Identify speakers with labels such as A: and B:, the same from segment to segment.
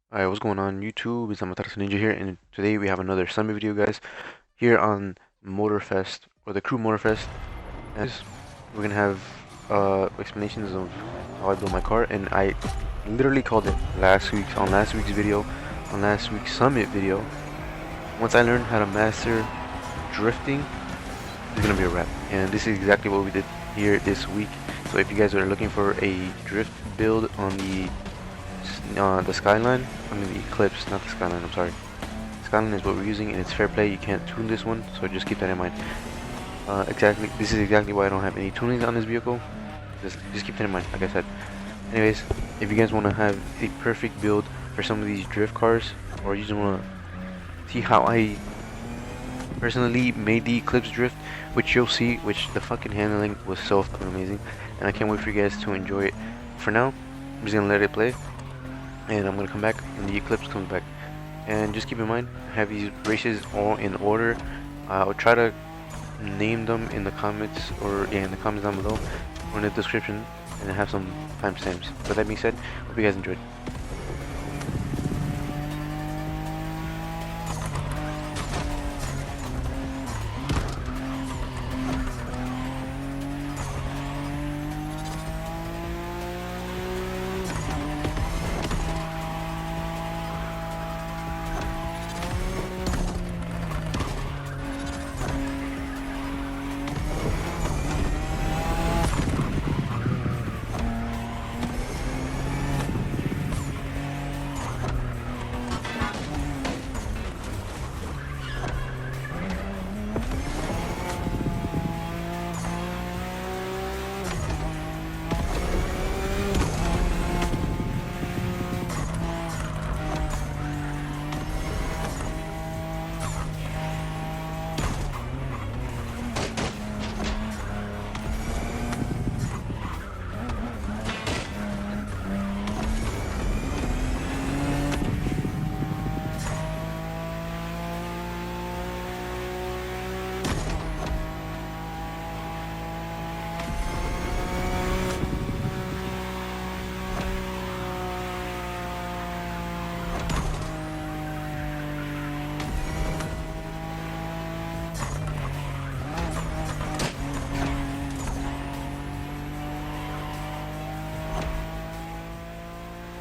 A: Alright, what's going on YouTube? It's AmaterasuNinja here, and today we have another summit video, guys, here on Motorfest, or the Crew Motorfest. And we're gonna have explanations of how I built my car, and I literally called it on last week's video, on last week's summit video. Once I learned how to master drifting, it's gonna be a wrap, and this is exactly what we did here this week. So if you guys are looking for a drift build on the Skyline, I mean the Eclipse, not the Skyline, I'm sorry. Skyline is what we're using, and it's fair play. You can't tune this one, so just keep that in mind. This is exactly why I don't have any tunings on this vehicle. Just keep that in mind, like I said. Anyways, if you guys want to have a perfect build for some of these drift cars, or you just want to see how I personally made the Eclipse drift, which you'll see, which the fucking handling was so fucking amazing, and I can't wait for you guys to enjoy it. For now, I'm just gonna let it play, and I'm gonna come back when the Eclipse comes back. And just keep in mind, I have these races all in order. I'll try to name them in the comments, or yeah, in the comments down below, or in the description, and I have some timestamps. But that being said, hope you guys enjoyed.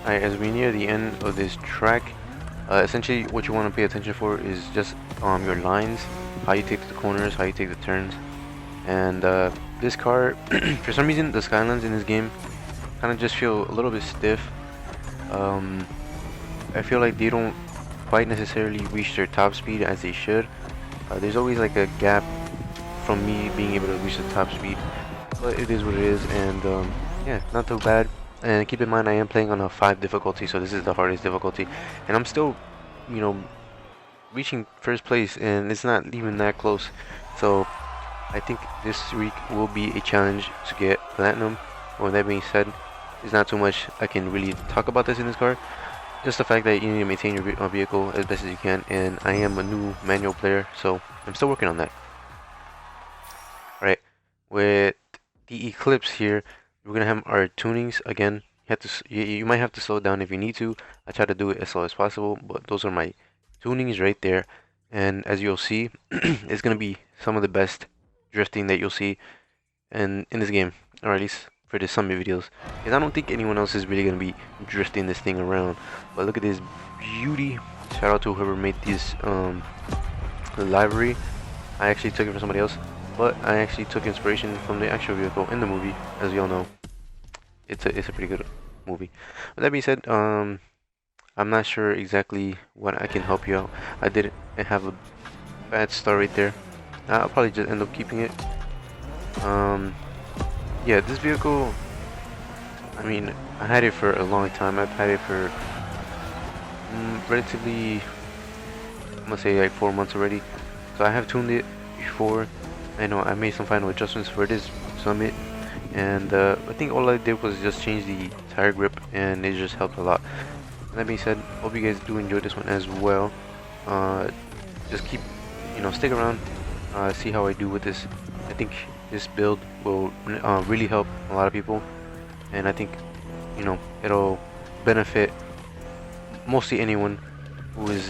A: Alright, as we near the end of this track, essentially what you want to pay attention for is just your lines, how you take the corners, how you take the turns. And this car, for some reason, the Skylines in this game kind of just feel a little bit stiff. I feel like they don't quite necessarily reach their top speed as they should. There's always like a gap from me being able to reach the top speed, but it is what it is, and yeah, not too bad. And keep in mind, I am playing on a 5 difficulty, so this is the hardest difficulty, and I'm still, you know, reaching first place, and it's not even that close. So I think this week will be a challenge to get platinum. With that being said, there's not too much I can really talk about this in this car. Just the fact that you need to maintain your vehicle as best as you can, and I am a new manual player, so I'm still working on that. Alright, with the Eclipse here, we're gonna have our tunings again. You might have to slow down if you need to. I try to do it as slow as possible, but those are my tunings right there. And as you'll see, it's gonna be some of the best drifting that you'll see in this game, or at least for the summit videos. Because I don't think anyone else is really gonna be drifting this thing around. But look at this beauty! Shout out to whoever made this livery. I actually took it from somebody else, but I actually took inspiration from the actual vehicle in the movie. As you all know, it's a pretty good movie. With that being said, I'm not sure exactly what I can help you out. I have a bad start right there. I'll probably just end up keeping it. Yeah, this vehicle, I mean, I had it for a long time. I've had it for relatively, I'm gonna say like 4 months already. So I have tuned it before. I know I made some final adjustments for this summit, and I think all I did was just change the tire grip, and it just helped a lot. That being said, hope you guys do enjoy this one as well. Just keep, stick around, see how I do with this. I think this build will really help a lot of people, and I think it'll benefit mostly anyone who is,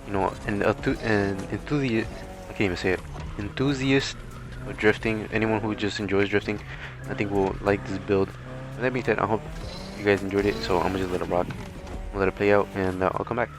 A: you know, an enthusiast. I can't even say it. Enthusiast of drifting. Anyone who just enjoys drifting, I think will like this build. With that being said, I hope you guys enjoyed it. So I'm gonna just let it rock, I'll let it play out, and I'll come back.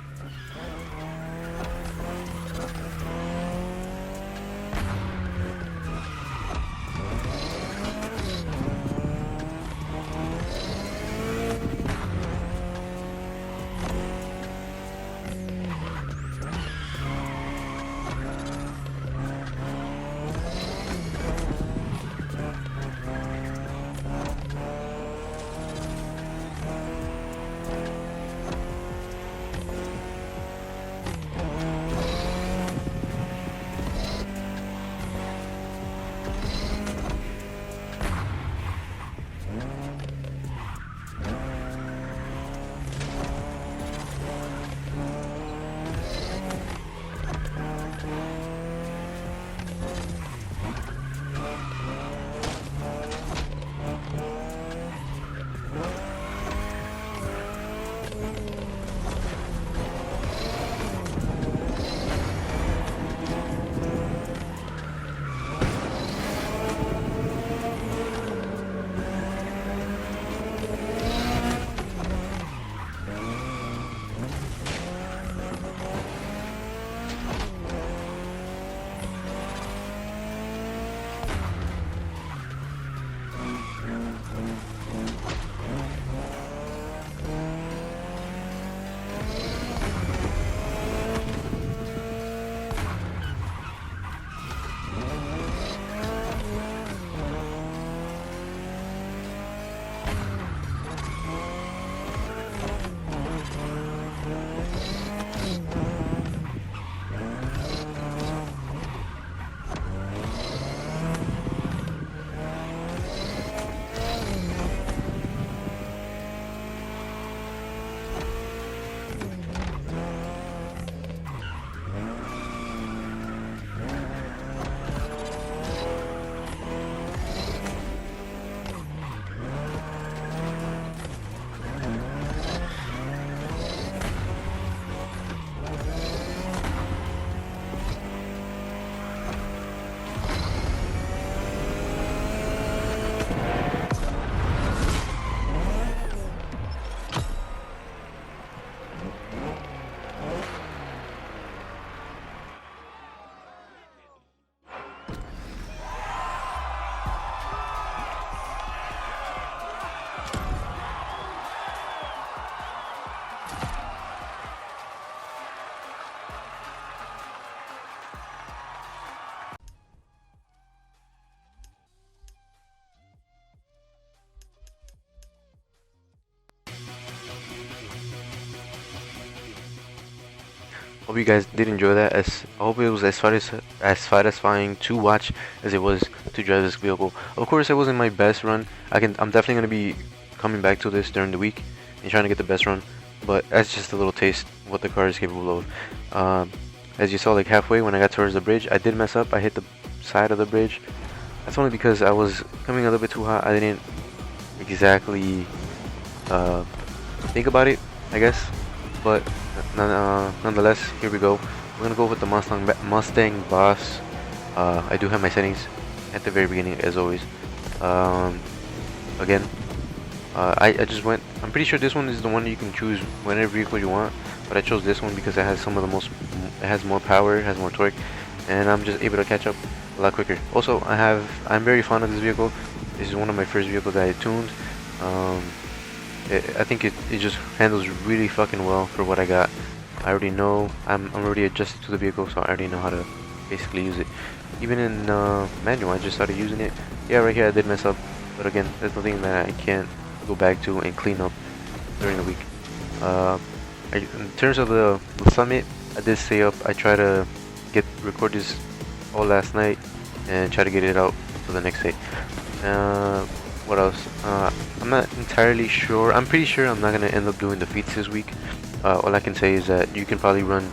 A: Hope you guys did enjoy that. I hope it was as satisfying to watch as it was to drive this vehicle. Of course, it wasn't my best run. I'm definitely gonna be coming back to this during the week and trying to get the best run. But that's just a little taste of what the car is capable of. As you saw, like halfway when I got towards the bridge, I did mess up. I hit the side of the bridge. That's only because I was coming a little bit too hot. I didn't exactly think about it, I guess. But nonetheless, here we go. We're gonna go with the Mustang Boss. I do have my settings at the very beginning, as always. Again, I just went. I'm pretty sure this one is the one you can choose whatever vehicle you want, but I chose this one because it has some of the most. It has more power, it has more torque, and I'm just able to catch up a lot quicker. Also, I'm very fond of this vehicle. This is one of my first vehicles that I tuned. I think it just handles really fucking well for what I got. I already know, I'm already adjusted to the vehicle, so I already know how to basically use it. Even in manual, I just started using it. Yeah, right here I did mess up, but again, that's nothing that I can't go back to and clean up during the week. In terms of the summit, I did stay up. I try to record this all last night and try to get it out for the next day. What else? I'm not entirely sure. I'm pretty sure I'm not gonna end up doing the feats this week. All I can say is that you can probably run,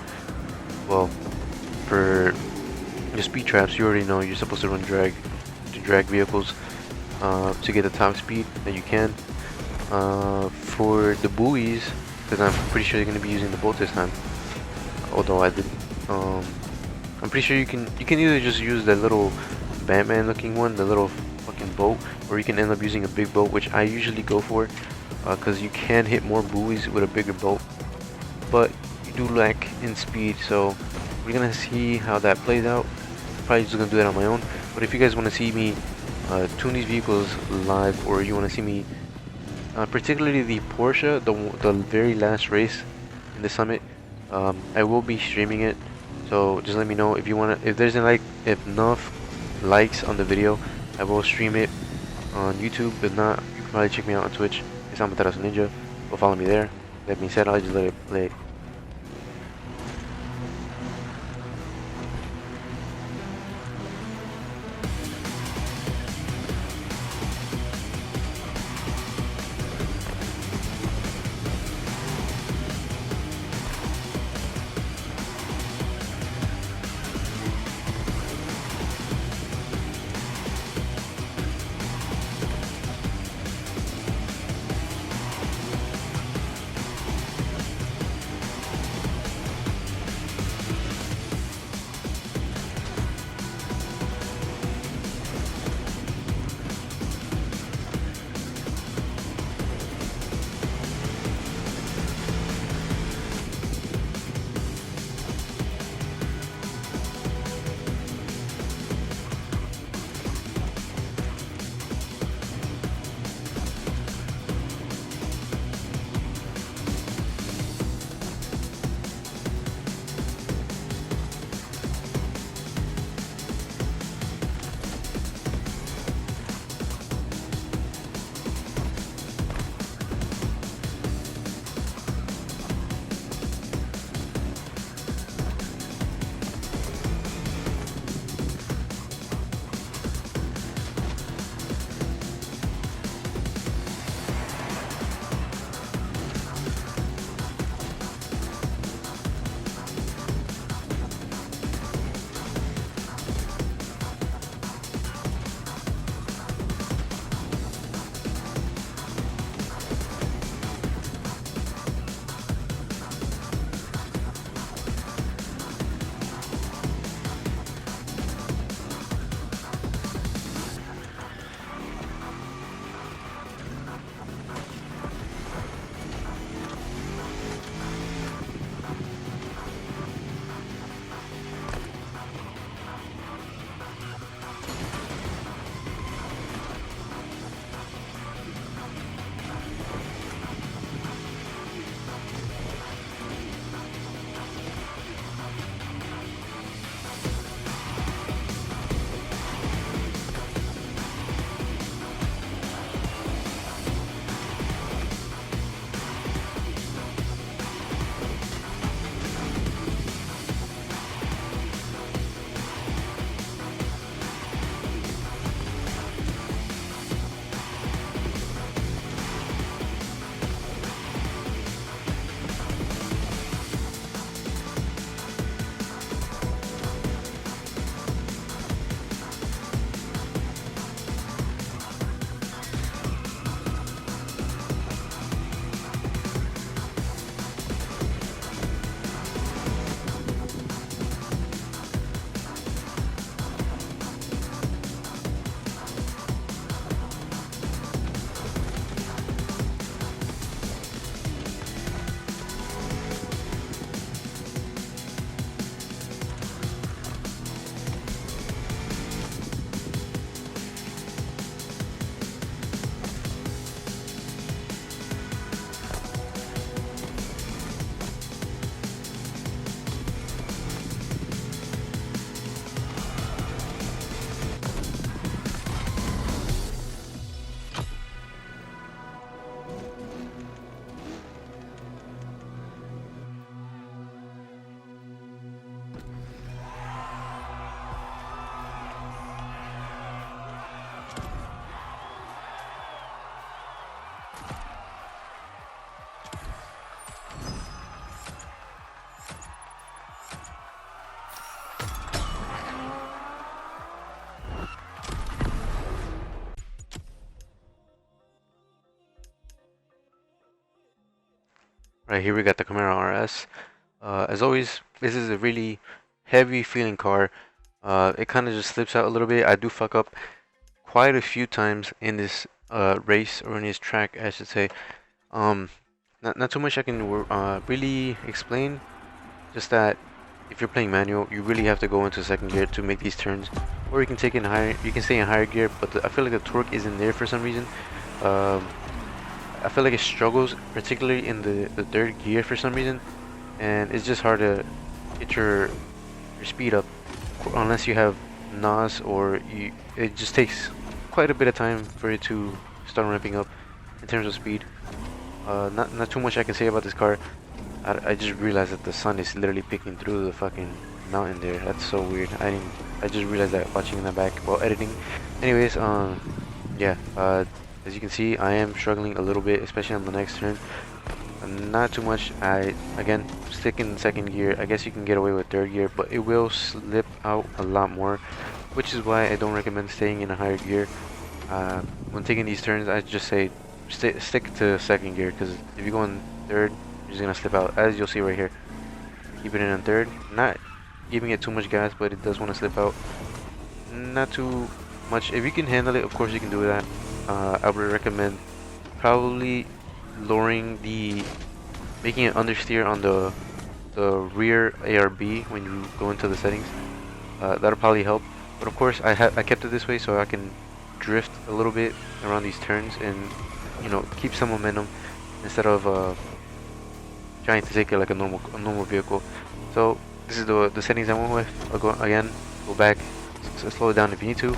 A: well, for the speed traps. You already know you're supposed to run drag vehicles to get the top speed that you can. For the buoys, because I'm pretty sure you're gonna be using the boat this time. Although I did, I'm pretty sure you can either just use that little Batman looking one, the little fucking boat, or you can end up using a big boat, which I usually go for, because you can hit more buoys with a bigger boat, but you do lack in speed. So we're gonna see how that plays out. Probably just gonna do that on my own. But if you guys want to see me tune these vehicles live, or you want to see me particularly the Porsche, the very last race in the summit, I will be streaming it. So just let me know if you want to, if there's enough likes on the video, I will stream it on YouTube. If not, you can probably check me out on Twitch. It's AmaterasuNinja. Go follow me there. That being said, I'll just let it play. Right here we got the Camaro RS. As always, this is a really heavy feeling car. It kind of just slips out a little bit. I do fuck up quite a few times in this race, or in this track, I should say. Um, not too much I can really explain. Just that if you're playing manual, you really have to go into second gear to make these turns, or you can take it in higher. You can stay in higher gear, but I feel like the torque isn't there for some reason. I feel like it struggles, particularly in the third gear for some reason, and it's just hard to get your speed up unless you have NOS, or it just takes quite a bit of time for it to start ramping up in terms of speed. Not too much I can say about this car. I just realized that the sun is literally peeking through the fucking mountain there. That's so weird. I just realized that watching in the back while editing. Anyways, yeah. As you can see, I am struggling a little bit, especially on the next turn. Not too much. I again stick in second gear. I guess you can get away with third gear, but it will slip out a lot more, which is why I don't recommend staying in a higher gear. When taking these turns, I just say stick to second gear, because if you go in third, you're just gonna slip out, as you'll see right here. Keep it in third, not giving it too much gas, but it does want to slip out. Not too much. If you can handle it, of course you can do that. I would recommend probably making it understeer on the rear ARB when you go into the settings. That'll probably help. But of course, I kept it this way so I can drift a little bit around these turns and, you know, keep some momentum instead of trying to take it like a normal vehicle. So this is the settings I went with. I'll go back, slow it down if you need to.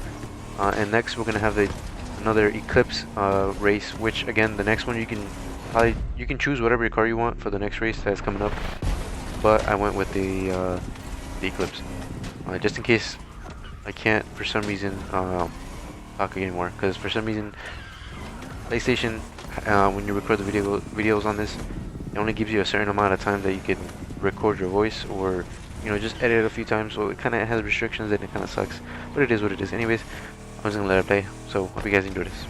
A: And next we're gonna have another Eclipse race, which again, the next one you can choose whatever car you want for the next race that's coming up, but I went with the Eclipse, just in case I can't for some reason talk anymore, because for some reason PlayStation, when you record the videos on this, it only gives you a certain amount of time that you can record your voice, or, you know, just edit it a few times, so it kind of has restrictions and it kind of sucks, but it is what it is. Anyways, I'm just gonna let it play, so hope you guys enjoy this.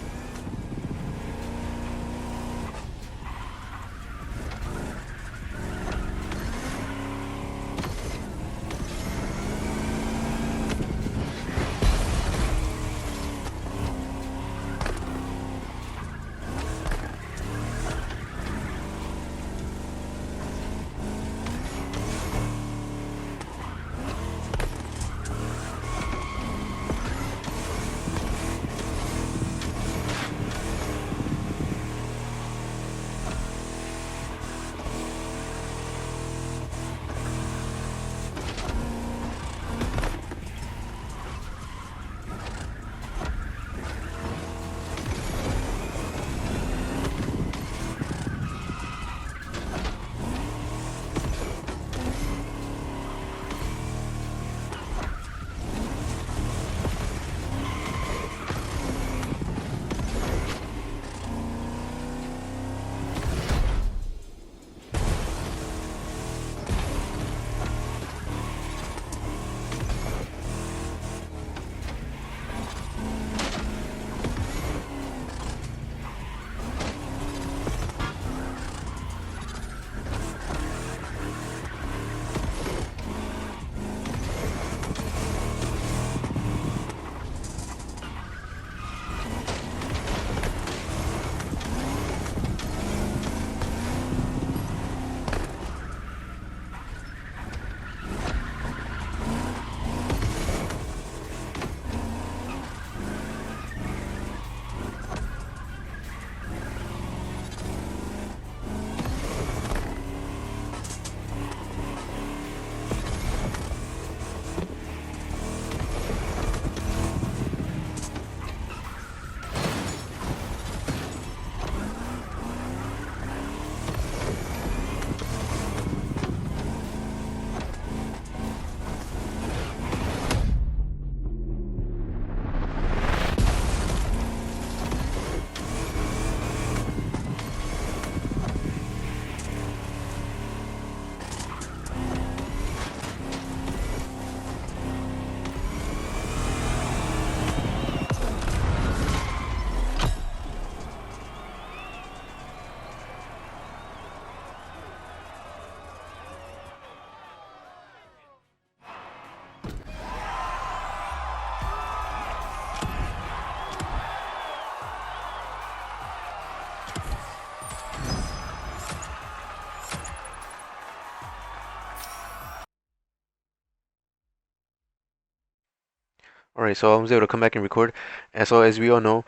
A: Alright, so I was able to come back and record. And so as we all know,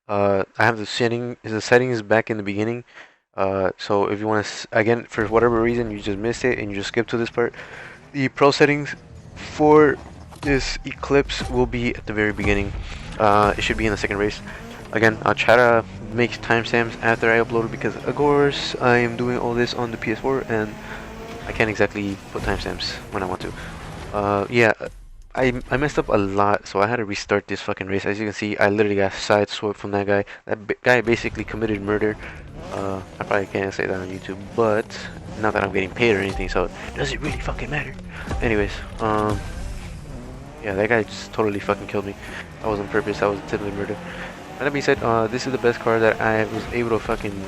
A: I have the settings back in the beginning. So if you want to, again, for whatever reason you just missed it and you just skipped to this part, the pro settings for this Eclipse will be at the very beginning. It should be in the second race. Again, I'll try to make timestamps after I upload it because of course I am doing all this on the PS4 and I can't exactly put timestamps when I want to. Yeah, I messed up a lot, so I had to restart this fucking race. As you can see, I literally got sideswiped from that guy. That guy basically committed murder. I probably can't say that on YouTube, but not that I'm getting paid or anything, so does it really fucking matter? Anyways, yeah, that guy just totally fucking killed me. That was on purpose. That was typically murder. That being said, this is the best car that I was able to fucking,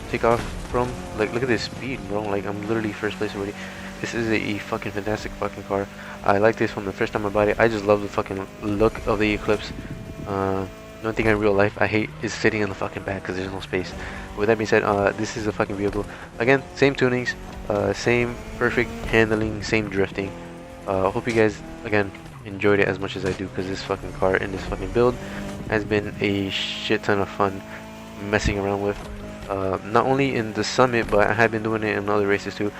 A: take off from. Like, look at this speed, bro. Like, I'm literally first place already. This is a fucking fantastic fucking car. I like this from the first time I bought it. I just love the fucking look of the Eclipse. The only thing in real life I hate is sitting in the fucking back because there's no space. With that being said, this is a fucking vehicle. Again, same tunings, same perfect handling, same drifting. Hope you guys, again, enjoyed it as much as I do because this fucking car and this fucking build has been a shit ton of fun messing around with. Not only in the summit, but I have been doing it in other races too.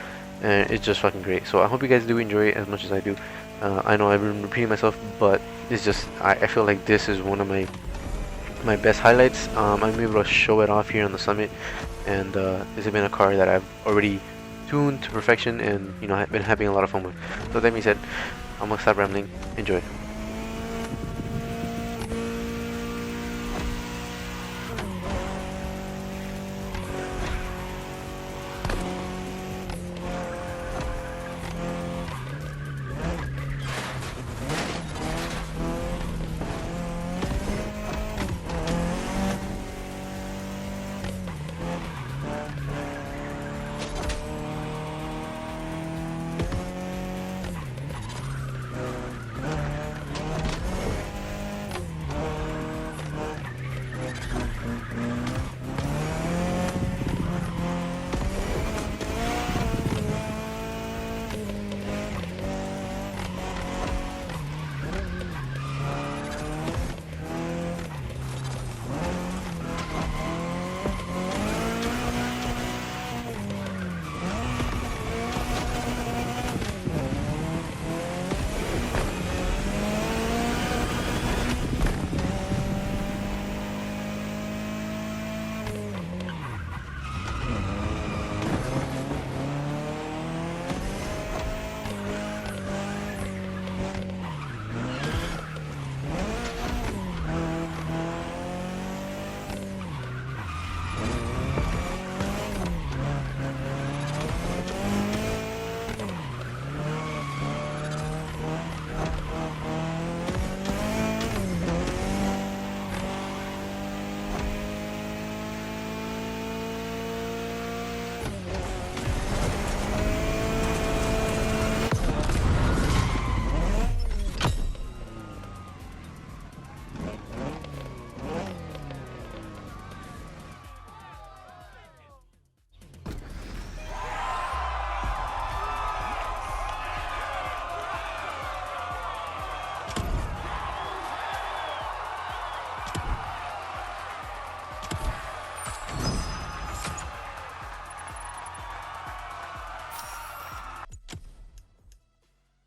A: And it's just fucking great. So I hope you guys do enjoy it as much as I do. I know I've been repeating myself, but it's just I feel like this is one of my best highlights. I'm able to show it off here on the summit, and this has been a car that I've already tuned to perfection, and I've been having a lot of fun with. So that being said, I'm gonna stop rambling. Enjoy.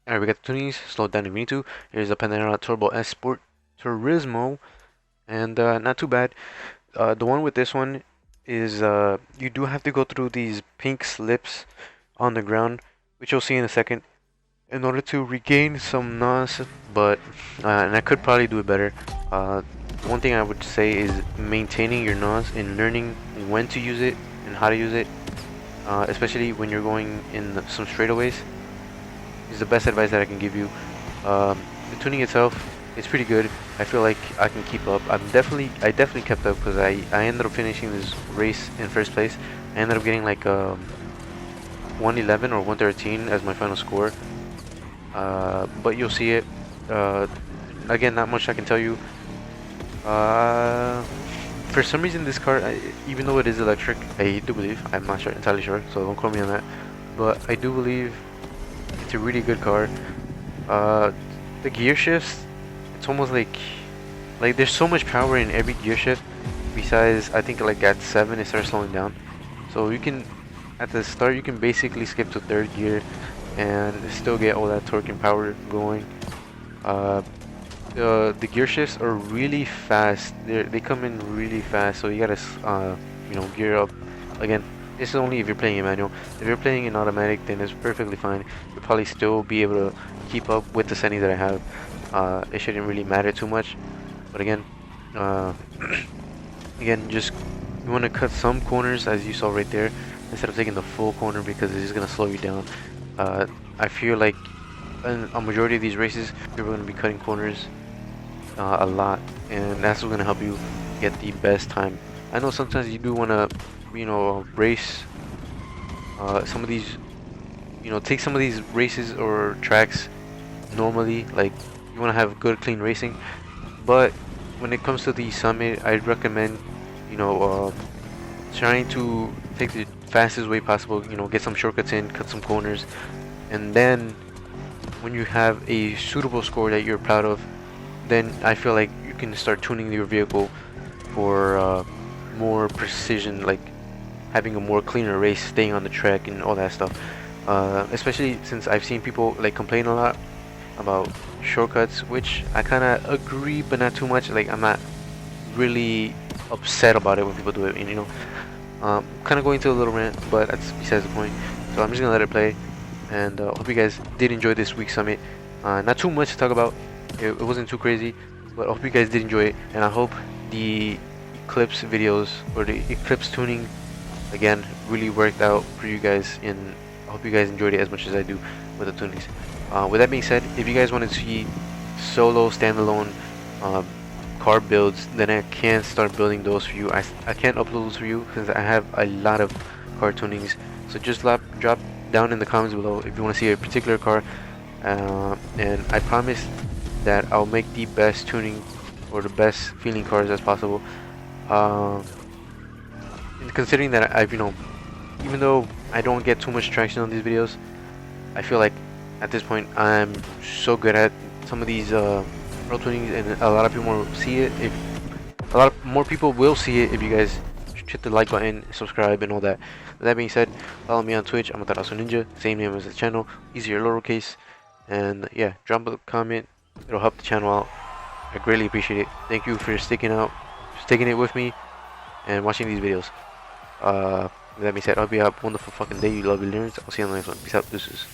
A: Alright, we got the tunings, slowed down if you need to. Here's a Panamera Turbo S Sport Turismo, and not too bad. The one with this one is you do have to go through these pink slips on the ground, which you'll see in a second, in order to regain some NOS, but and I could probably do it better. One thing I would say is maintaining your NOS and learning when to use it and how to use it, especially when you're going in some straightaways, is the best advice that I can give you. The tuning itself is pretty good. I feel like I can keep up. I definitely kept up because I ended up finishing this race in first place. I ended up getting like 111 or 113 as my final score. But you'll see it. Again, not much I can tell you. For some reason, this car, even though it is electric, I do believe, I'm not sure, entirely sure, so don't quote me on that, but I do believe it's a really good car. The gear shifts, it's almost like there's so much power in every gear shift. Besides, I think like at 7 it starts slowing down. So you can, at the start, you can basically skip to 3rd gear and still get all that torque and power going. The gear shifts are really fast. They come in really fast, so you gotta you know, gear up. Again, this is only if you're playing in manual. If you're playing in automatic, then it's perfectly fine. You'll probably still be able to keep up with the settings that I have. It shouldn't really matter too much. But again, again, just you want to cut some corners, as you saw right there, instead of taking the full corner, because it's just gonna slow you down. I feel like in a majority of these races, you're going to be cutting corners a lot, and that's what's going to help you get the best time. I know sometimes you do want to, you know, race some of these, you know, take some of these races or tracks normally, like you want to have good clean racing, but when it comes to the summit, I'd recommend, you know, trying to take the fastest way possible, you know, get some shortcuts in, cut some corners, and then when you have a suitable score that you're proud of, then I feel like you can start tuning your vehicle for more precision, like having a more cleaner race, staying on the track and all that stuff. Especially since I've seen people like complain a lot about shortcuts, which I kind of agree, but not too much. Like, I'm not really upset about it when people do it, and, you know, kind of going to a little rant, but that's besides the point. So I'm just gonna let it play, and hope you guys did enjoy this week's summit. Not too much to talk about. It wasn't too crazy, but I hope you guys did enjoy it, and I hope the Eclipse videos or the Eclipse tuning again really worked out for you guys, and I hope you guys enjoyed it as much as I do with the tunings. With that being said, if you guys want to see solo standalone car builds, then I can start building those for you. I can't upload those for you because I have a lot of car tunings, so just drop down in the comments below if you want to see a particular car, and I promise that I'll make the best tuning or the best feeling cars as possible. And considering that I've, you know, even though I don't get too much traction on these videos, I feel like at this point I'm so good at some of these road tunings, and a lot of people will see it. If a lot of more people will see it if you guys hit the like button, subscribe, and all that. With that being said, follow me on Twitch. AmaterasuNinja, same name as the channel, easier lowercase. And yeah, drop a comment. It'll help the channel out. I greatly appreciate it. Thank you for sticking it with me, and watching these videos. With that being said, I hope you have a wonderful fucking day, you lovely learners. I'll see you on the next one. Peace out. Deuces.